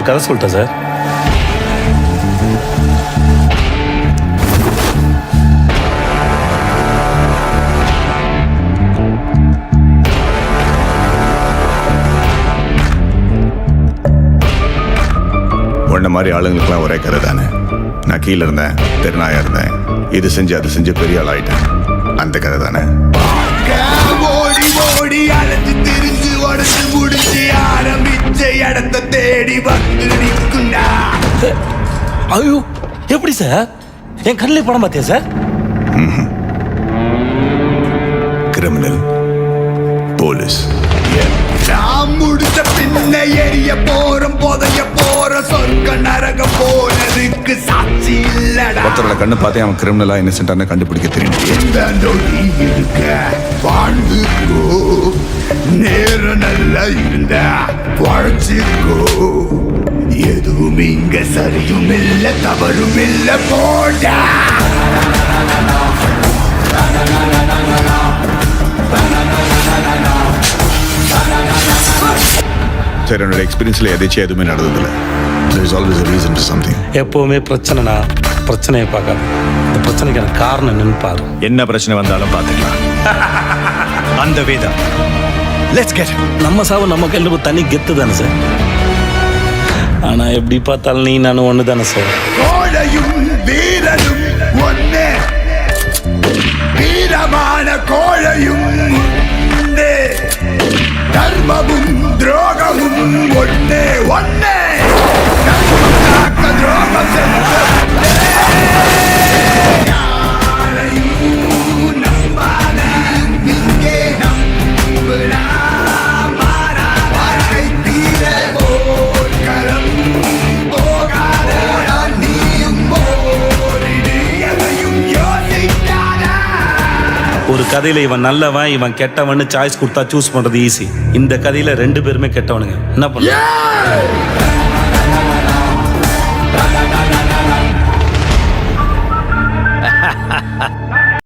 கதை சொல்லிட்டேன் சார். உன்ன மாதிரி ஆளுங்களுக்குலாம் ஒரே கதை தானே. நான் கீழே இருந்தேன், தெருநாயா இருந்தேன், இது செஞ்சு அது செஞ்சு பெரிய ஆள் ஆயிட்டேன். அந்த கதை தானே. ஓடி ஓடி அழைச்சு திரிஞ்சு உடச்சு முடிச்சு ஆரம்பிச்ச இடத்த தேடி வந்து நிற்குண்டா. ஐயோ, எப்படி சார்? என் கண்ணில் படம் பார்த்தியா சார்? Criminal, police. நான் முடிச்ச பின்ன எரிய போறோம், புதைய போற சொர்க்க நரகம் போனதுக்கு சாட்சி இல்லடா. ஒருத்தரோட கண்ணு பார்த்தே அவன் கிரிமினலா இன்னசென்ட்டான கண்டுபிடிக்க தெரியும். இந்த நொடி இருக்க வாழ்ந்துக்கோ, நேரம் நல்லா இருந்தா வாழ்ச்சிக்கோ. எதுவும் இங்க சரியும் இல்ல தவறும் இல்ல போடா. சரி, என்னோட எக்ஸ்பீரியன்ஸ்ல எதாச்சும் எதுவுமே நடந்ததில்லை. There is always a reason for something. எப்பவுமே பிரச்சனைனா பிரச்சனையை பார்க்காது, இந்த பிரச்சனைக்கான காரணம் என்னன்னு பாரு. என்ன பிரச்சனை வந்தாலும் பார்த்துக்கலாம். அந்த வேதம். Let's get it. நம்ம சாவு நம்ம கையில் தனி கெத்து தானே சார். ஆனா எப்படி பார்த்தாலும் நீ நானும் ஒன்று தானே சார். கோழையும் வீரனும் ஒன்னே, வீரமான கோழையும் ஒன்னே, தர்மமும் துரோகமும் ஒன்னே ஒன்னே. தர்மம் காக்க துரோகம் சென்ற யாரையும் நம்பாத இங்கே நம்புடா. மாறா வாழ்க்கை தீர போர்க்களம் போகாதடா, நீயும் போரிடு, எதையும் யோசிக்காதா. ஒரு கதையில இவன் நல்லவன் இவன் கெட்டவன் சாய்ஸ் கொடுத்தா சூஸ் பண்றது ஈஸி. இந்த கதையில 2 பேருமே கெட்டவனுங்க. என்ன பண்ண?